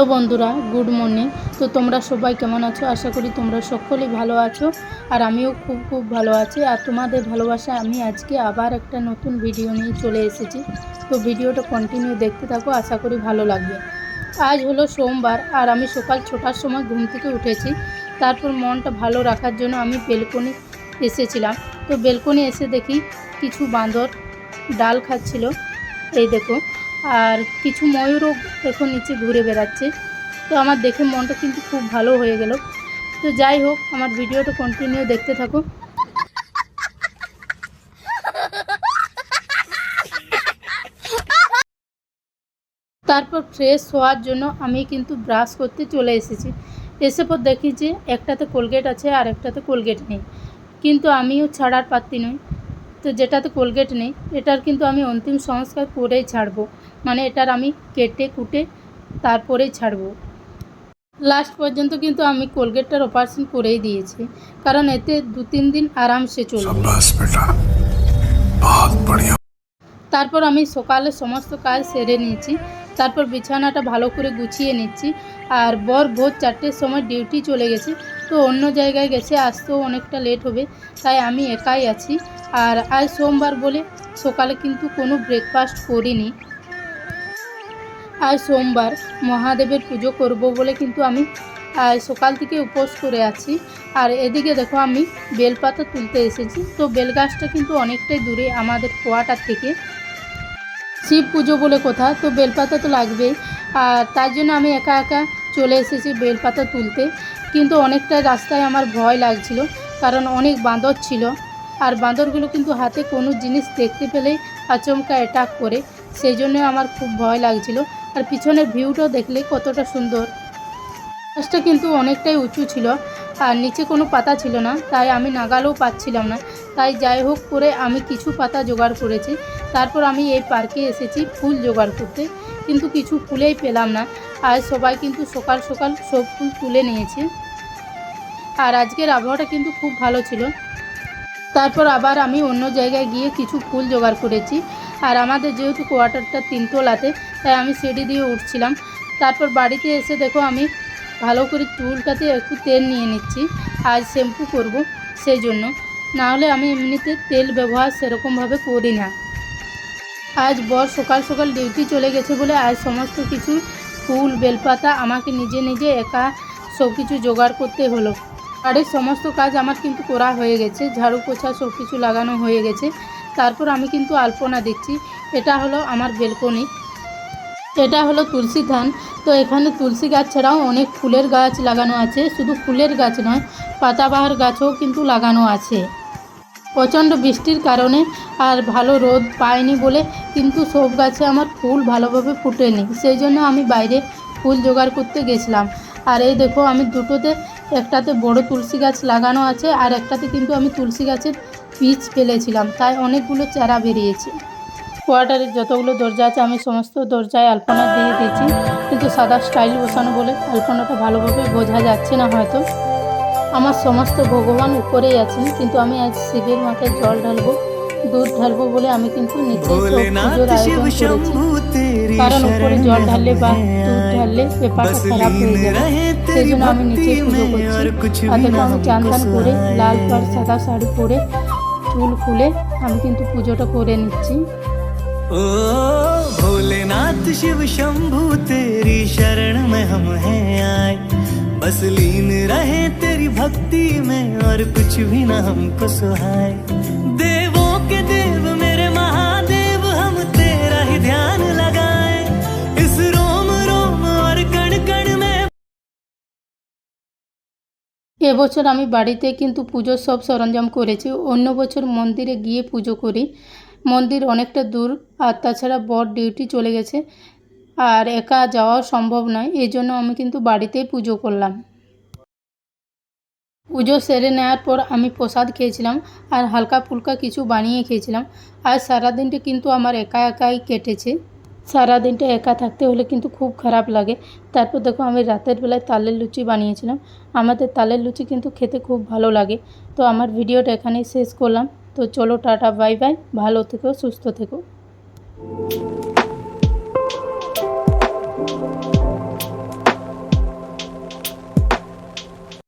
Hello বন্ধুরা, good morning. তো তোমরা সবাই কেমন আছো? আশা করি তোমরা সকলেই ভালো আছো, আর আমিও খুব ভালো আছি। আর তোমাদের ভালোবাসায় আমি আজকে আবার একটা নতুন ভিডিও নিয়ে চলে এসেছি। তো ভিডিওটা কন্টিনিউ দেখতে থাকো, আশা করি ভালো লাগবে। আজ হলো সোমবার, আর আমি সকাল 6টার সময় ঘুম থেকে উঠেছি। তারপর মনটা ভালো রাখার জন্য আমি বেলকনি এসেছিলাম। তো বেলকনি এসে দেখি কিছু বাঁদর ডাল খাচ্ছিল, এই দেখো। আর কিছু ময়ূরও দেখো নিচে ঘুরে বেড়াচ্ছে। তো আমার দেখে মনটা কিন্তু খুব ভালো হয়ে গেল। তো যাই হোক, আমার ভিডিওটা কন্টিনিউ দেখতে থাকো। তারপর ফ্রেশ হওয়ার জন্য আমি কিন্তু ব্রাশ করতে চলে এসেছি। এসে পর দেখি যে একটাতে কোলগেট আছে আর একটাতে কোলগেট নেই, কিন্তু আমিও ছাড়ার পাত্রী নই। তো যেটাতে কোলগেট নেই এটার কিন্তু আমি অন্তিম সংস্কার করেই ছাড়বো, মানে এটার আমি কেটে কুটে তারপরেই ছাড়বো। লাস্ট পর্যন্ত কিন্তু আমি কোলগেটটার অপারেশন করেই দিয়েছি, কারণ এতে 2-3 দিন আরামসে চলবে। তারপর আমি সকালে সমস্ত কাজ সেরে নিয়েছি। তারপর বিছানাটা ভালো করে গুছিয়ে নিচ্ছি। আর ভোর 4টের সময় ডিউটি চলে গেছে, তো অন্য জায়গায় গেছে, আসতেও অনেকটা লেট হবে, তাই আমি একাই আছি। আর আজ সোমবার বলে সকালে কিন্তু কোনো ব্রেকফাস্ট করিনি। আজ সোমবার, মহাদেবের পুজো করব বলে কিন্তু আমি সকাল থেকে উপোস করে আছি। আর এদিকে দেখো আমি বেলপাতা তুলতে এসেছি। তো বেলগাছটা কিন্তু অনেকটাই দূরে আমাদের কোয়ার্টার থেকে। শিব পুজো বলে কথা, তো বেলপাতা তো লাগবেই। আর তার জন্য আমি একা একা চলে এসেছি বেলপাতা তুলতে। কিন্তু অনেকটা রাস্তায় আমার ভয় লাগছিল, কারণ অনেক বাঁদর ছিল। আর বাঁদরগুলো কিন্তু হাতে কোনো জিনিস দেখতে পেলেই আচমকা অ্যাটাক করে, সেই জন্য আমার খুব ভয় লাগছিল। আর পিছনের ভিউটাও দেখলে কতটা সুন্দর। গাছটা কিন্তু অনেকটাই উঁচু ছিল, আর নিচে কোনো পাতা ছিল না, তাই আমি নাগালেও পাচ্ছিলাম না। তাই যাই হোক করে আমি কিছু পাতা জোগাড় করেছি। তারপর আমি এই পার্কে এসেছি ফুল জোগাড় করতে, কিন্তু কিছু ফুলেই পেলাম না। আর সবাই কিন্তু সকাল সকাল সব ফুল তুলে নিয়েছে। আর আজকের আবহাওয়াটা কিন্তু খুব ভালো ছিল। তারপর আবার আমি অন্য জায়গায় গিয়ে কিছু ফুল জোগাড় করেছি। আর আমাদের যেহেতু কোয়ার্টারটা 3তলাতে, তাই আমি সিঁড়ি দিয়ে উঠছিলাম। তারপর বাড়িতে এসে দেখো আমি ভালো করে চুলটাতে একটু তেল নিয়ে নিচ্ছি। আজ শ্যাম্পু করব, সেই জন্য। না হলে আমি এমনিতে তেল ব্যবহার সেরকমভাবে করি না। আজ বর সকাল সকাল ডিউটি চলে গেছে বলে আজ সমস্ত কিছু ফুল বেলপাতা আমাকে নিজে একা সব কিছু জোগাড় করতে হলো। বাড়ির সমস্ত কাজ আমার কিন্তু করা হয়ে গেছে, ঝাড়ু পোছা সব কিছু লাগানো হয়ে গেছে। তারপর আমি কিন্তু আলপনা দিচ্ছি। এটা হলো আমার বেলকনি, এটা হলো তুলসী ধান। তো এখানে তুলসী গাছ ছাড়াও অনেক ফুলের গাছ লাগানো আছে, শুধু ফুলের গাছ নয়, পাতাবাহার গাছও কিন্তু লাগানো আছে। প্রচণ্ড বৃষ্টির কারণে আর ভালো রোদ পায়নি বলে কিন্তু সব গাছে আমার ফুল ভালোভাবে ফুটেনি, সেই জন্য আমি বাইরে ফুল জোগাড় করতে গেছিলাম। আর এই দেখো আমি দুটোতে, একটাতে বড় তুলসী গাছ লাগানো আছে, আর একটাতে কিন্তু আমি তুলসী গাছের বীজ ফেলেছিলাম, তাই অনেকগুলো চারা বেরিয়েছে। কোয়ার্টারের যতগুলো দরজা আছে আমি সমস্ত দরজায় আলপনা দিয়ে দিয়েছি, কিন্তু সাদা স্টাইল বসানো বলে আলপনাটা ভালোভাবে বোঝা যাচ্ছে না হয়তো। আমার সমস্ত ভগবান উপরেই আছেন, কিন্তু আমি আজ শিবের মাথায় জল ঢালবো, দুধ ঢালবো বলে আমি কিন্তু নিচে সব পুজোর আয়োজন করেছি। কারণ উপরে জল ঢাললে বা দুধ ঢাললে ব্যাপারটা খারাপ হয়ে যাবে, সেই জন্য আমি নিচে পুজো করছি। আর দেখো আমি চান টান করে লাল পাড় সাদা শাড়ি পরে চুল খুলে আমি কিন্তু পুজোটা করে নিচ্ছি। ओ भोलेनाथ शिव शंभू तेरी शरण में हम हैं आए, बस लीन रहे तेरी भक्ति में और कुछ भी न हमको सुहाए। देवों के देव मेरे महादेव हम तेरा ही ध्यान लगाए, इस रोम रोम और कण कण में। এবছর আমি বাড়িতে কিন্তু পুজোর সব সরঞ্জাম করেছি, অন্য বছর মন্দিরে গিয়ে পুজো করি। মন্দির অনেকটা দূর, আর তাছাড়া বর ডিউটি চলে গেছে, আর একা যাওয়া সম্ভব নয়, এই জন্য আমি কিন্তু বাড়িতেই পুজো করলাম। পুজো সেরে নেওয়ার পর আমি প্রসাদ খেয়েছিলাম, আর হালকা ফুলকা কিছু বানিয়ে খেয়েছিলাম। আজ সারাদিনটা কিন্তু আমার একাই কেটেছে। সারাদিনটা একা থাকতে হলে কিন্তু খুব খারাপ লাগে। তারপর দেখো আমি রাতের বেলায় তালের লুচি বানিয়েছিলাম। আমাদের তালের লুচি কিন্তু খেতে খুব ভালো লাগে। তো আমার ভিডিওটা এখানেই শেষ করলাম। তো চলো, টাটা, বাই বাই, ভালো থেকো, সুস্থ থেকো।